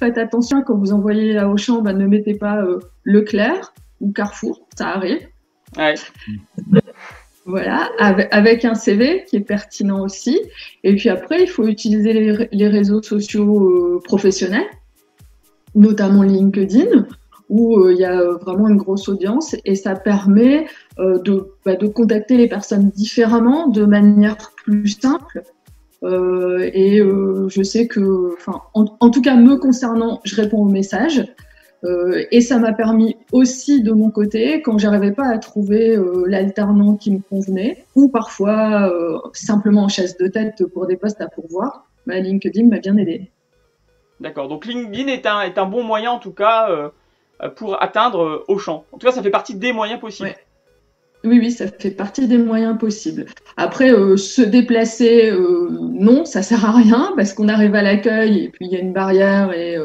faites attention quand vous envoyez à Auchan, ne mettez pas Leclerc ou Carrefour, ça arrive. Ouais. Voilà, avec un CV qui est pertinent aussi. Et puis après, il faut utiliser les réseaux sociaux professionnels, notamment LinkedIn, où il y a vraiment une grosse audience et ça permet de contacter les personnes différemment, de manière plus simple. Je sais que, en tout cas me concernant, je réponds aux messages. Et ça m'a permis aussi de mon côté, quand j'arrivais pas à trouver l'alternant qui me convenait, ou parfois simplement en chasse de tête pour des postes à pourvoir, LinkedIn m'a bien aidé. D'accord, donc LinkedIn est un bon moyen en tout cas pour atteindre Auchan. En tout cas, ça fait partie des moyens possibles. Ouais. Oui, ça fait partie des moyens possibles. Après, se déplacer, non, ça sert à rien parce qu'on arrive à l'accueil et puis il y a une barrière et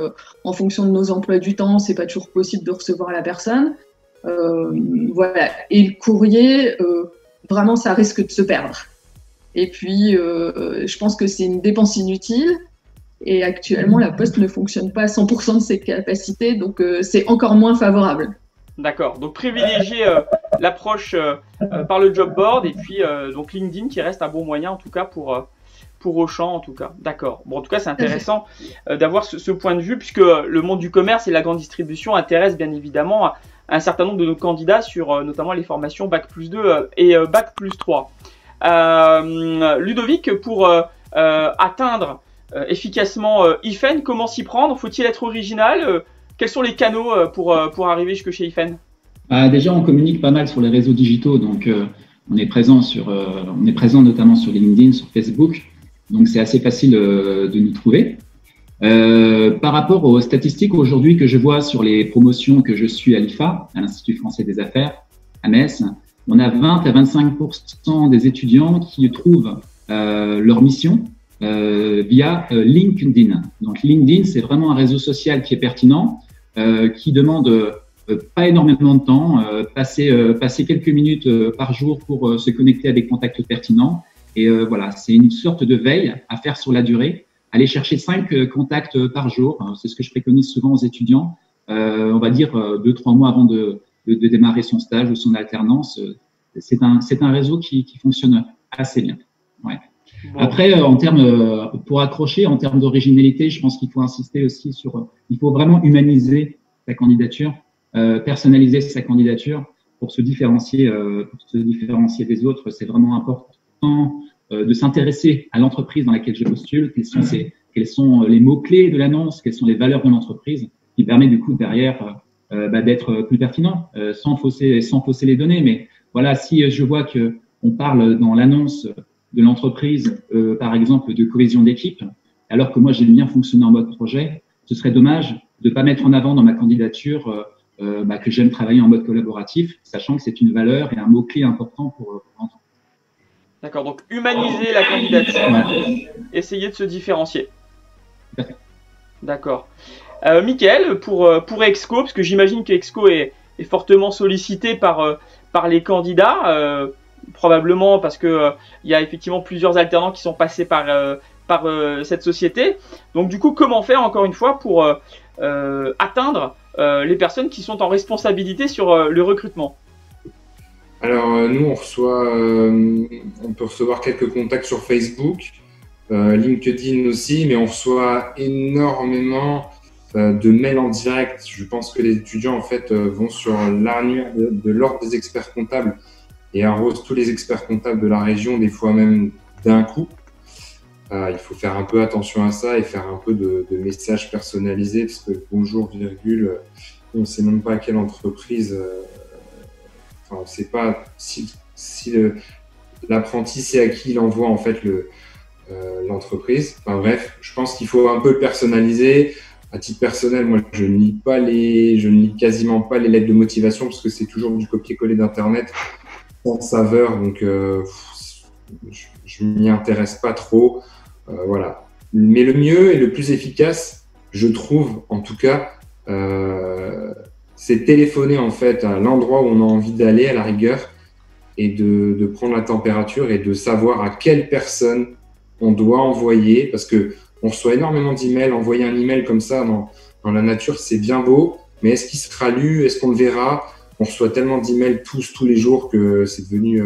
en fonction de nos emplois du temps, c'est pas toujours possible de recevoir la personne. Voilà. Et le courrier, vraiment, ça risque de se perdre. Et puis, je pense que c'est une dépense inutile. Et actuellement, la Poste ne fonctionne pas à 100% de ses capacités, donc c'est encore moins favorable. D'accord, donc privilégier l'approche par le job board et puis donc LinkedIn qui reste un bon moyen en tout cas pour Auchan en tout cas. D'accord. Bon, en tout cas, c'est intéressant d'avoir ce point de vue puisque le monde du commerce et la grande distribution intéresse bien évidemment à un certain nombre de nos candidats sur notamment les formations Bac+2 et Bac+3. Ludovic, pour atteindre efficacement IFEN, comment s'y prendre? Faut-il être original? Quels sont les canaux pour arriver jusque chez IFEN? Déjà, on communique pas mal sur les réseaux digitaux, donc on est présent notamment sur LinkedIn, sur Facebook, donc c'est assez facile de nous trouver. Par rapport aux statistiques aujourd'hui que je vois sur les promotions que je suis à l'IFA, à l'Institut français des affaires, à Metz, on a 20 à 25% des étudiants qui trouvent leur mission via LinkedIn. Donc LinkedIn, c'est vraiment un réseau social qui est pertinent, qui demande pas énormément de temps, passer quelques minutes par jour pour se connecter à des contacts pertinents. Et voilà, c'est une sorte de veille à faire sur la durée. Aller chercher 5 contacts par jour, c'est ce que je préconise souvent aux étudiants. On va dire 2-3 mois avant de démarrer son stage ou son alternance. C'est un réseau qui fonctionne assez bien. Ouais. Bon. Après, pour accrocher, en termes d'originalité, je pense qu'il faut insister aussi il faut vraiment humaniser sa candidature, personnaliser sa candidature pour se différencier des autres. C'est vraiment important de s'intéresser à l'entreprise dans laquelle je postule, quels sont les mots-clés de l'annonce, quelles sont les valeurs de l'entreprise, qui permet du coup derrière d'être plus pertinent, sans fausser les données. Mais voilà, si je vois qu'on parle dans l'annonce de l'entreprise, par exemple, de cohésion d'équipe, alors que moi, j'aime bien fonctionner en mode projet, ce serait dommage de ne pas mettre en avant dans ma candidature que j'aime travailler en mode collaboratif, sachant que c'est une valeur et un mot-clé important pour l'entreprise. D'accord, donc humaniser la candidature, essayer de se différencier. D'accord. Mickaël, pour Exco, parce que j'imagine qu'Exco est fortement sollicité par les candidats, probablement parce que il y a effectivement plusieurs alternants qui sont passés par cette société. Donc du coup, comment faire encore une fois pour atteindre les personnes qui sont en responsabilité sur le recrutement? Alors nous, on peut recevoir quelques contacts sur Facebook, LinkedIn aussi, mais on reçoit énormément de mails en direct. Je pense que les étudiants en fait vont sur l'annuaire de l'ordre des experts comptables et arrosent tous les experts comptables de la région, des fois même d'un coup. Il faut faire un peu attention à ça et faire un peu de messages personnalisés, parce que bonjour, virgule, on ne sait même pas à quelle entreprise, on ne sait pas si l'apprenti sait à qui il envoie en fait l'entreprise. Enfin bref, je pense qu'il faut un peu le personnaliser. À titre personnel, moi, je ne lis quasiment pas les lettres de motivation, parce que c'est toujours du copier-coller d'Internet sans saveur, donc je m'y intéresse pas trop. Voilà. Mais le mieux et le plus efficace, je trouve, en tout cas, c'est téléphoner en fait à l'endroit où on a envie d'aller à la rigueur et de prendre la température et de savoir à quelle personne on doit envoyer, parce que on reçoit énormément d'emails. Envoyer un email comme ça dans la nature, c'est bien beau, mais est-ce qu'il sera lu? Est-ce qu'on le verra? On reçoit tellement d'emails tous les jours que c'est devenu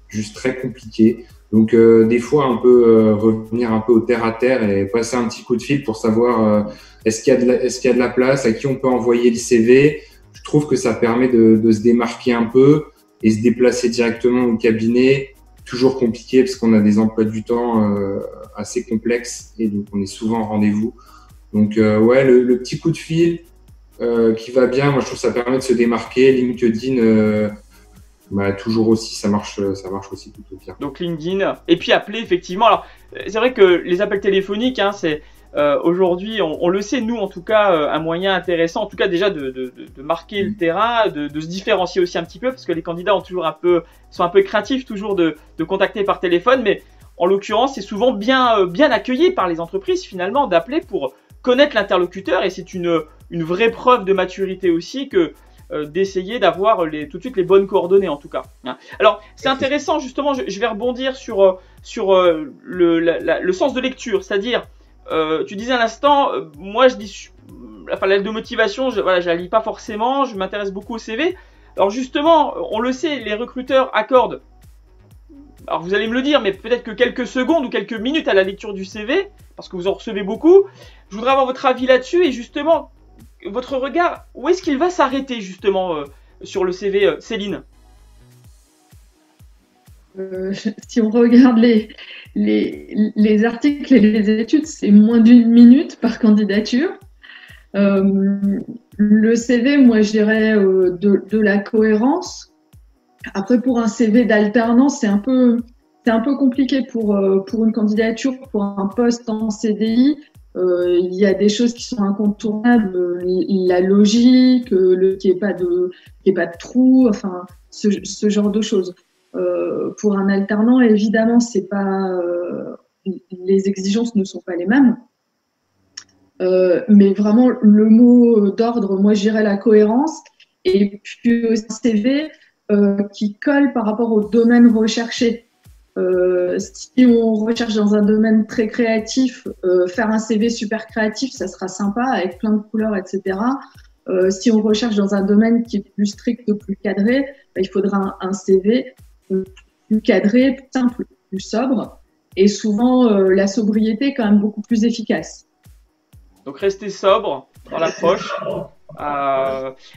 juste très compliqué. Donc, des fois, on peut revenir un peu au terre à terre et passer un petit coup de fil pour savoir est-ce qu'il y a de la place, à qui on peut envoyer le CV. Je trouve que ça permet de se démarquer un peu et se déplacer directement au cabinet. Toujours compliqué parce qu'on a des emplois du temps assez complexes et donc on est souvent en rendez-vous. Donc, ouais, le petit coup de fil qui va bien, moi je trouve que ça permet de se démarquer. LinkedIn, toujours aussi, ça marche aussi plutôt bien. Donc LinkedIn, et puis appeler effectivement. Alors c'est vrai que les appels téléphoniques, hein, c'est aujourd'hui, on le sait, nous en tout cas, un moyen intéressant, en tout cas déjà de marquer le terrain, de se différencier aussi un petit peu, parce que les candidats sont un peu craintifs toujours de contacter par téléphone, mais en l'occurrence, c'est souvent bien accueilli par les entreprises finalement d'appeler pour connaître l'interlocuteur, et c'est une vraie preuve de maturité aussi que d'essayer d'avoir tout de suite les bonnes coordonnées en tout cas. Alors c'est intéressant justement, je vais rebondir sur le sens de lecture, c'est-à-dire tu disais à l'instant, moi je dis la lettre de motivation, je la lis pas forcément, je m'intéresse beaucoup au CV. Alors justement, on le sait, les recruteurs accordent, alors vous allez me le dire, mais peut-être que quelques secondes ou quelques minutes à la lecture du CV, parce que vous en recevez beaucoup. Je voudrais avoir votre avis là-dessus et justement votre regard, où est-ce qu'il va s'arrêter justement sur le CV, Céline? Si on regarde les articles et les études, c'est moins d'1 minute par candidature. Le CV, moi je dirais de la cohérence. Après, pour un CV d'alternance, c'est un peu compliqué pour une candidature, pour un poste en CDI. Il y a des choses qui sont incontournables, la logique, qu'il n'y ait pas de trou, enfin ce genre de choses. Pour un alternant, évidemment, c'est pas les exigences ne sont pas les mêmes. Mais vraiment, le mot d'ordre, moi, je dirais la cohérence. Et puis, un CV qui colle par rapport au domaine recherché. Si on recherche dans un domaine très créatif, faire un CV super créatif, ça sera sympa, avec plein de couleurs, etc. Si on recherche dans un domaine qui est plus strict, plus cadré, il faudra un CV plus cadré, plus simple, plus sobre. Et souvent, la sobriété est quand même beaucoup plus efficace. Donc, rester sobre dans l'approche.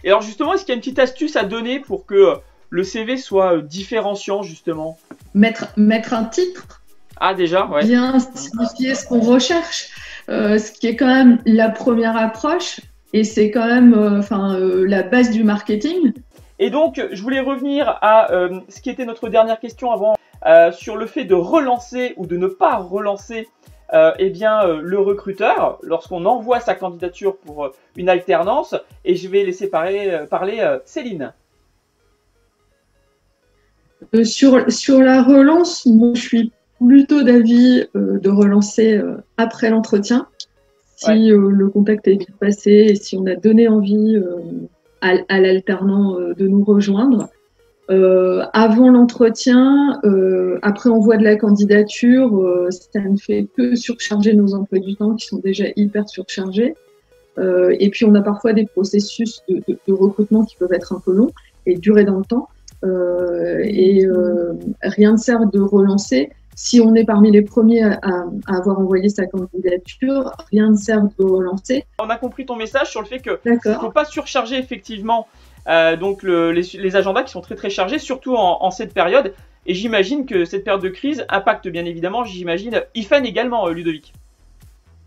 Et alors, justement, est-ce qu'il y a une petite astuce à donner pour que le CV soit différenciant, justement? Mettre un titre. Ah, déjà, ouais. Bien signifier ce qu'on recherche. Ce qui est quand même la première approche. Et c'est quand même la base du marketing. Et donc, je voulais revenir à ce qui était notre dernière question avant, sur le fait de relancer ou de ne pas relancer le recruteur lorsqu'on envoie sa candidature pour une alternance. Et je vais laisser parler Céline. Sur la relance, moi je suis plutôt d'avis de relancer après l'entretien. Si le contact est bien passé et si on a donné envie à l'alternant de nous rejoindre. Avant l'entretien, après envoi de la candidature, ça ne fait que surcharger nos emplois du temps qui sont déjà hyper surchargés. Et puis on a parfois des processus de recrutement qui peuvent être un peu longs et durer dans le temps. Rien ne sert de relancer. Si on est parmi les premiers à avoir envoyé sa candidature, rien ne sert de relancer. On a compris ton message sur le fait qu'il ne faut pas surcharger effectivement les agendas qui sont très très chargés, surtout en cette période. Et j'imagine que cette période de crise impacte bien évidemment, IFEN également, Ludovic.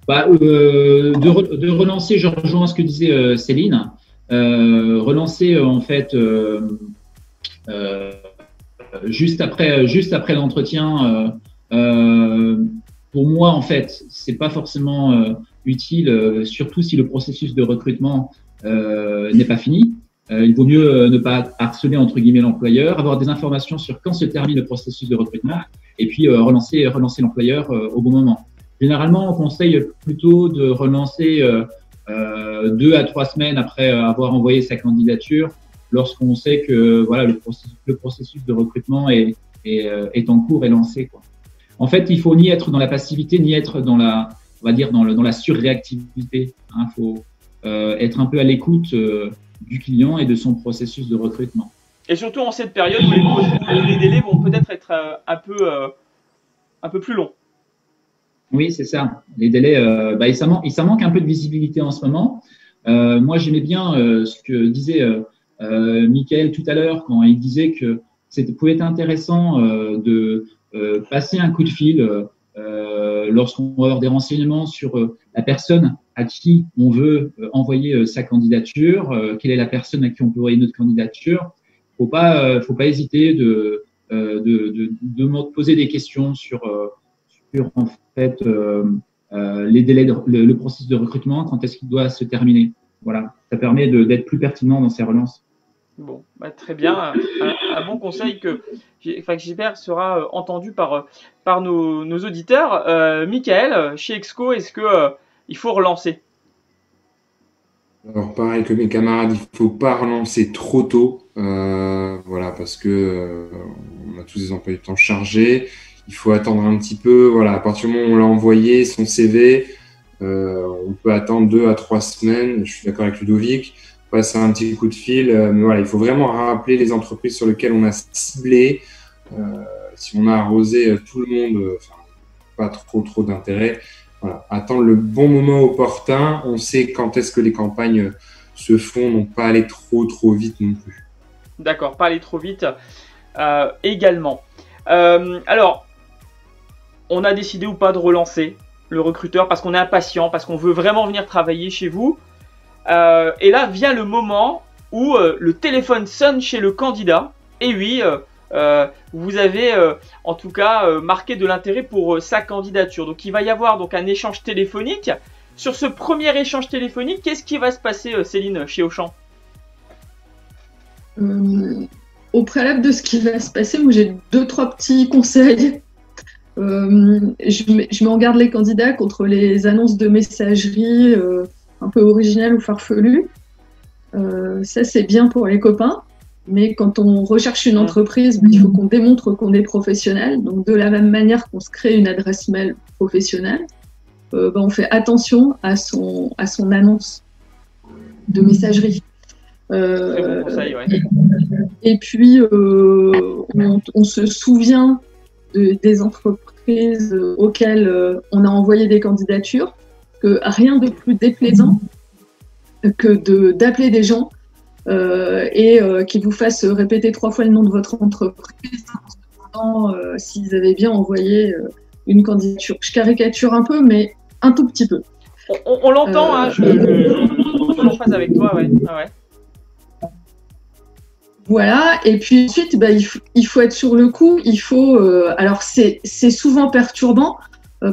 De relancer, je rejoins ce que disait Céline. Relancer en fait juste après l'entretien. Pour moi, en fait, c'est pas forcément utile, surtout si le processus de recrutement n'est pas fini. Il vaut mieux ne pas harceler entre guillemets l'employeur, avoir des informations sur quand se termine le processus de recrutement, et puis relancer l'employeur au bon moment. Généralement, on conseille plutôt de relancer 2 à 3 semaines après avoir envoyé sa candidature, lorsqu'on sait que voilà le processus de recrutement est en cours et lancé, quoi. En fait, il faut ni être dans la passivité, ni être dans la surréactivité. Faut être un peu à l'écoute du client et de son processus de recrutement. Et surtout en cette période où les délais vont peut-être être un peu plus longs. Oui, c'est ça. Les délais, ça manque un peu de visibilité en ce moment. Moi, j'aimais bien ce que disait Mickaël tout à l'heure quand il disait que pouvait être intéressant de passer un coup de fil lorsqu'on va avoir des renseignements sur la personne à qui on veut envoyer sa candidature, quelle est la personne à qui on peut envoyer notre candidature. Faut pas hésiter de me poser des questions sur en fait les délais, le processus de recrutement, quand est-ce qu'il doit se terminer. Voilà, ça permet d'être plus pertinent dans ces relances. Bon, très bien. Un bon conseil que j'espère sera entendu par nos auditeurs. Mickaël, chez Exco, est-ce que il faut relancer? Alors pareil que mes camarades, il faut pas relancer trop tôt, voilà, parce que on a tous des emplois du temps chargés. Il faut attendre un petit peu, voilà, à partir du moment où on l'a envoyé, son CV, on peut attendre 2 à 3 semaines. Je suis d'accord avec Ludovic, passer un petit coup de fil, mais voilà, il faut vraiment rappeler les entreprises sur lesquelles on a ciblé. Si on a arrosé tout le monde, pas trop d'intérêt. Voilà, attendre le bon moment opportun. On sait quand est-ce que les campagnes se font, donc pas aller trop vite non plus. D'accord, pas aller trop vite également. Alors, on a décidé ou pas de relancer le recruteur parce qu'on est impatient, parce qu'on veut vraiment venir travailler chez vous. Et là vient le moment où le téléphone sonne chez le candidat. Et oui, vous avez en tout cas marqué de l'intérêt pour sa candidature. Donc il va y avoir donc un échange téléphonique. Sur ce premier échange téléphonique, qu'est-ce qui va se passer, Céline, chez Auchan? Au préalable de ce qui va se passer, moi j'ai 2-3 petits conseils. Je mets en garde les candidats contre les annonces de messagerie un peu originales ou farfelues. Ça, c'est bien pour les copains. Mais quand on recherche une entreprise, il faut qu'on démontre qu'on est professionnel. Donc, de la même manière qu'on se crée une adresse mail professionnelle, on fait attention à son annonce de messagerie. Très bon conseil, ouais. Et puis, on se souvient des entreprises auxquelles on a envoyé des candidatures, que rien de plus déplaisant que d'appeler des gens et qu'ils vous fassent répéter 3 fois le nom de votre entreprise en se demandant s'ils avaient bien envoyé une candidature. Je caricature un peu, mais un tout petit peu. On l'entend, hein, je suis en phase avec toi, ouais. Ah ouais. Voilà, et puis ensuite, il faut être sur le coup. Il faut, alors c'est souvent perturbant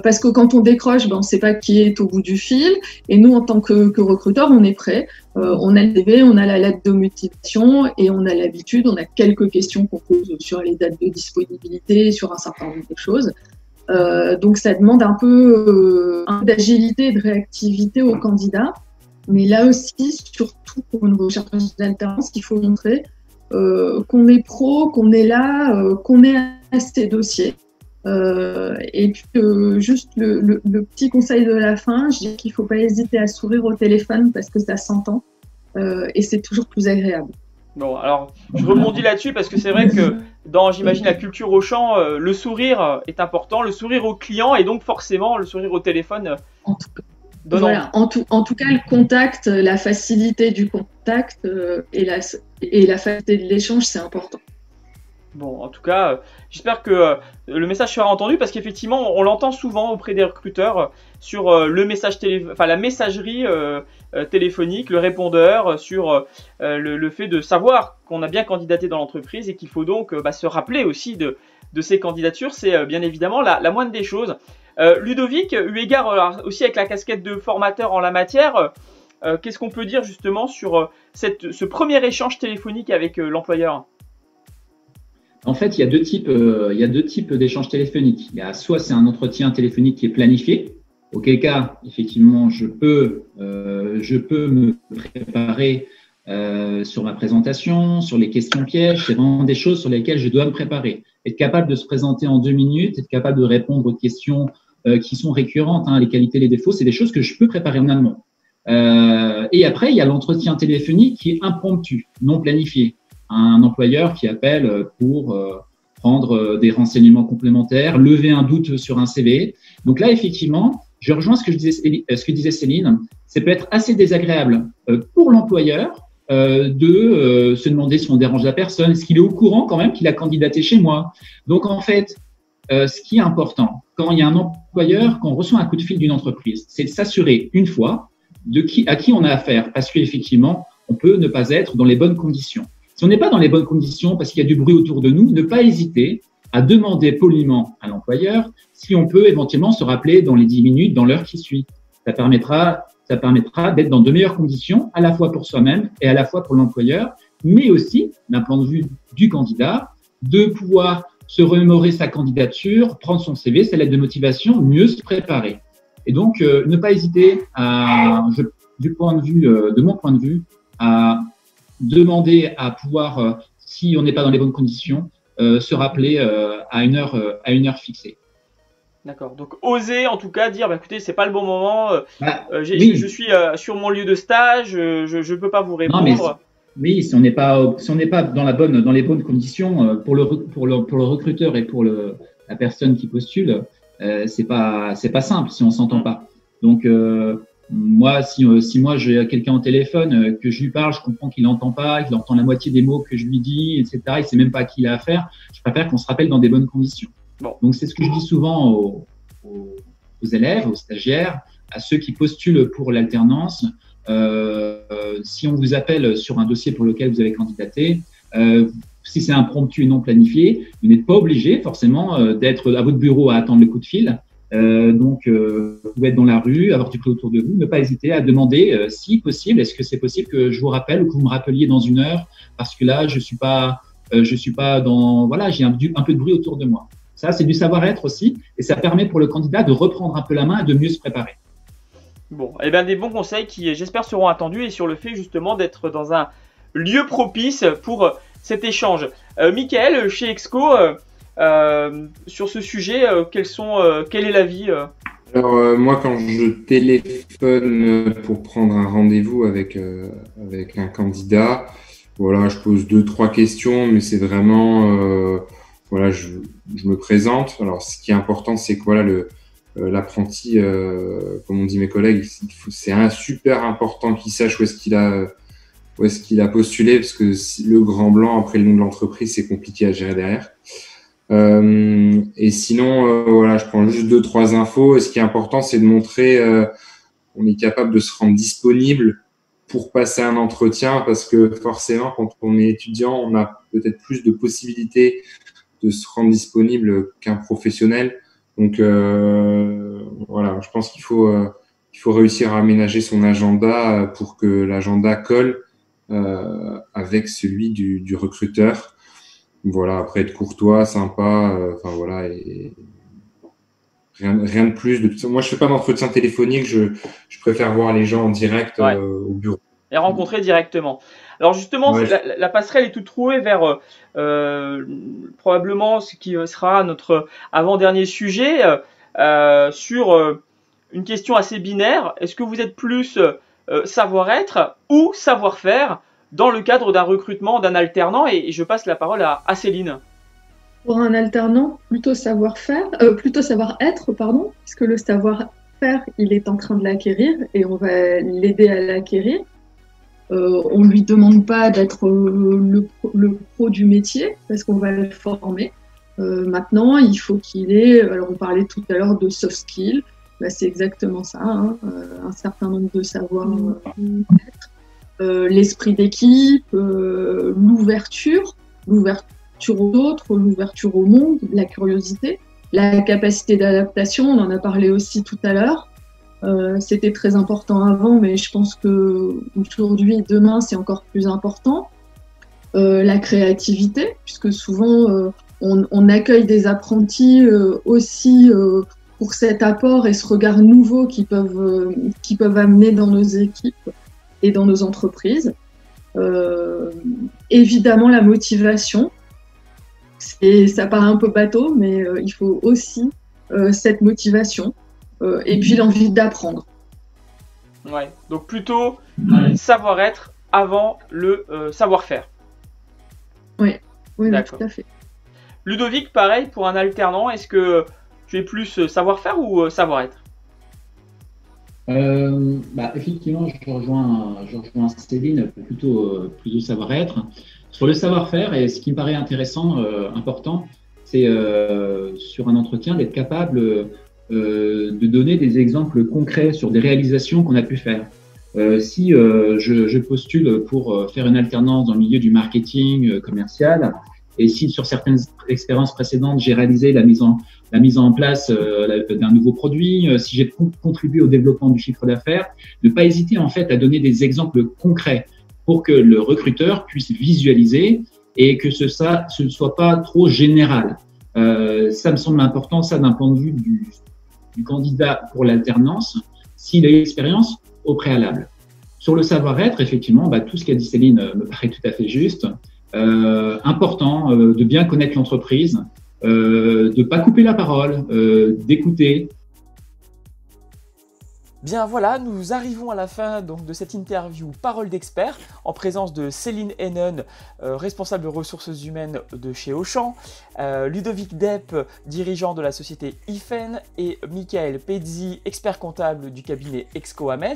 parce que quand on décroche, on ne sait pas qui est au bout du fil. Et nous, en tant que recruteur, on est prêt. On a le CV, on a la lettre de motivation et on a l'habitude. On a quelques questions qu'on pose sur les dates de disponibilité, sur un certain nombre de choses. Donc ça demande un peu d'agilité et de réactivité aux candidats. Mais là aussi, surtout pour une recherche d'alternance, il faut montrer qu'on est pro, qu'on est là, qu'on est à ces dossiers. Et puis juste le petit conseil de la fin, je dis qu'il ne faut pas hésiter à sourire au téléphone parce que ça s'entend et c'est toujours plus agréable. Bon, alors je rebondis là-dessus parce que c'est vrai que dans, j'imagine, la culture Auchan, le sourire est important, le sourire au client et donc forcément le sourire au téléphone. En tout cas, le contact, la facilité du contact et la facilité de l'échange, c'est important. Bon, en tout cas, j'espère que le message sera entendu parce qu'effectivement, on l'entend souvent auprès des recruteurs sur le message la messagerie téléphonique, le répondeur, sur le fait de savoir qu'on a bien candidaté dans l'entreprise et qu'il faut donc se rappeler aussi de ces candidatures. C'est bien évidemment la moindre des choses. Ludovic, eu égard aussi avec la casquette de formateur en la matière, qu'est-ce qu'on peut dire justement sur ce premier échange téléphonique avec l'employeur? En fait, il y a deux types d'échanges téléphoniques. Il y a soit c'est un entretien téléphonique qui est planifié, auquel cas, effectivement, je peux me préparer sur ma présentation, sur les questions pièges. C'est vraiment des choses sur lesquelles je dois me préparer. Être capable de se présenter en 2 minutes, être capable de répondre aux questions qui sont récurrentes, les qualités, les défauts, c'est des choses que je peux préparer en amont. Et après, il y a l'entretien téléphonique qui est impromptu, non planifié. Un employeur qui appelle pour prendre des renseignements complémentaires, lever un doute sur un CV. Donc là, effectivement, je rejoins ce que disait Céline. Ça peut être assez désagréable pour l'employeur de se demander si on dérange la personne, est-ce qu'il est au courant quand même qu'il a candidaté chez moi. Donc en fait, ce qui est important, quand il y a un employeur, quand on reçoit un coup de fil d'une entreprise, c'est de s'assurer une fois à qui on a affaire, parce qu'effectivement, on peut ne pas être dans les bonnes conditions. Si on n'est pas dans les bonnes conditions parce qu'il y a du bruit autour de nous, ne pas hésiter à demander poliment à l'employeur si on peut éventuellement se rappeler dans les 10 minutes, dans l'heure qui suit. Ça permettra d'être dans de meilleures conditions, à la fois pour soi-même et à la fois pour l'employeur, mais aussi, d'un point de vue du candidat, de pouvoir se remémorer sa candidature, prendre son CV, sa lettre de motivation, mieux se préparer. Et donc, ne pas hésiter de mon point de vue, à demander à pouvoir, si on n'est pas dans les bonnes conditions, se rappeler à une heure fixée. D'accord. Donc, oser en tout cas dire, écoutez, c'est pas le bon moment. Oui. Je suis sur mon lieu de stage, je peux pas vous répondre. Non, mais si on n'est pas dans les bonnes conditions pour le recruteur et pour la personne qui postule, c'est pas simple si on s'entend pas. Donc moi, si moi j'ai quelqu'un au téléphone que je lui parle, je comprends qu'il n'entend pas, qu'il entend la moitié des mots que je lui dis, etc. Il sait même pas à qui il a affaire. Je préfère qu'on se rappelle dans des bonnes conditions. Bon. Donc c'est ce que je dis souvent aux élèves, aux stagiaires, à ceux qui postulent pour l'alternance. Si on vous appelle sur un dossier pour lequel vous avez candidaté, si c'est impromptu et non planifié, vous n'êtes pas obligé forcément d'être à votre bureau à attendre le coup de fil. Donc, vous pouvez être dans la rue, avoir du bruit autour de vous, ne pas hésiter à demander si possible, est-ce que c'est possible que je vous rappelle ou que vous me rappeliez dans une heure parce que là, je suis pas dans, voilà, j'ai un peu de bruit autour de moi. Ça, c'est du savoir-être aussi et ça permet pour le candidat de reprendre un peu la main et de mieux se préparer. Bon, eh bien des bons conseils qui, j'espère, seront attendus et sur le fait justement d'être dans un lieu propice pour cet échange. Michael, chez Exco, sur ce sujet, quel est l'avis Alors moi, quand je téléphone pour prendre un rendez-vous avec un candidat, voilà, je pose 2-3 questions, mais c'est vraiment, voilà, je me présente. Alors, ce qui est important, c'est que voilà, l'apprenti, comme on dit mes collègues, c'est super important qu'il sache où est-ce qu'il a postulé, parce que le grand blanc après le nom de l'entreprise, c'est compliqué à gérer derrière. Et sinon, voilà, je prends juste 2-3 infos. Et ce qui est important, c'est de montrer on est capable de se rendre disponible pour passer un entretien, parce que forcément, quand on est étudiant, on a peut-être plus de possibilités de se rendre disponible qu'un professionnel. Donc voilà, je pense qu'il faut réussir à aménager son agenda pour que l'agenda colle avec celui du recruteur. Voilà, après être courtois, sympa, enfin voilà, et rien de plus. Moi, je fais pas d'entretien téléphonique, je préfère voir les gens en direct au bureau. Et rencontrer directement. Alors justement, ouais, la passerelle est toute trouée vers probablement ce qui sera notre avant-dernier sujet sur une question assez binaire. Est-ce que vous êtes plus savoir-être ou savoir-faire dans le cadre d'un recrutement d'un alternant? Et je passe la parole à Céline. Pour un alternant, plutôt savoir-faire, plutôt savoir-être, pardon, puisque le savoir-faire, il est en train de l'acquérir et on va l'aider à l'acquérir. On ne lui demande pas d'être le pro du métier parce qu'on va le former. Maintenant, il faut qu'il ait, alors on parlait tout à l'heure de soft skills, bah c'est exactement ça, hein, un certain nombre de savoir-être, l'esprit d'équipe, l'ouverture aux autres, l'ouverture au monde, la curiosité, la capacité d'adaptation, on en a parlé aussi tout à l'heure. C'était très important avant, mais je pense qu'aujourd'hui, demain, c'est encore plus important. La créativité, puisque souvent, on accueille des apprentis aussi pour cet apport et ce regard nouveau qu'ils peuvent amener dans nos équipes et dans nos entreprises. Évidemment, la motivation. Ça paraît un peu bateau, mais il faut aussi cette motivation. Et puis l'envie d'apprendre. Ouais. Donc plutôt savoir-être avant le savoir-faire. Oui, D'accord. tout à fait. Ludovic, pareil, pour un alternant, est-ce que tu es plus savoir-faire ou savoir-être? Effectivement, je rejoins Céline, plutôt savoir-être. Sur le savoir-faire, et ce qui me paraît intéressant, important, c'est sur un entretien d'être capable de donner des exemples concrets sur des réalisations qu'on a pu faire. Si je postule pour faire une alternance dans le milieu du marketing commercial, et si sur certaines expériences précédentes, j'ai réalisé la mise en place d'un nouveau produit, si j'ai contribué au développement du chiffre d'affaires, ne pas hésiter en fait à donner des exemples concrets pour que le recruteur puisse visualiser et que ce ne soit pas trop général. Ça me semble important, ça d'un point de vue du candidat pour l'alternance, s'il a eu l'expérience au préalable. Sur le savoir-être, effectivement, tout ce qu'a dit Céline me paraît tout à fait juste. Important de bien connaître l'entreprise, de ne pas couper la parole, d'écouter. Bien voilà, nous arrivons à la fin donc, de cette interview Parole d'expert en présence de Céline Hennen, responsable ressources humaines de chez Auchan, Ludovic Depp, dirigeant de la société IFEN et Michael Pezzi, expert comptable du cabinet Exco Ames.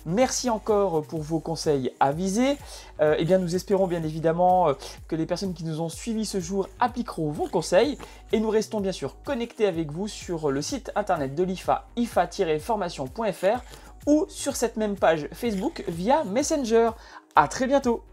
Merci encore pour vos conseils avisés. Nous espérons bien évidemment que les personnes qui nous ont suivis ce jour appliqueront vos conseils et nous restons bien sûr connectés avec vous sur le site internet de l'IFA, ifa-formation.fr ou sur cette même page Facebook via Messenger. À très bientôt!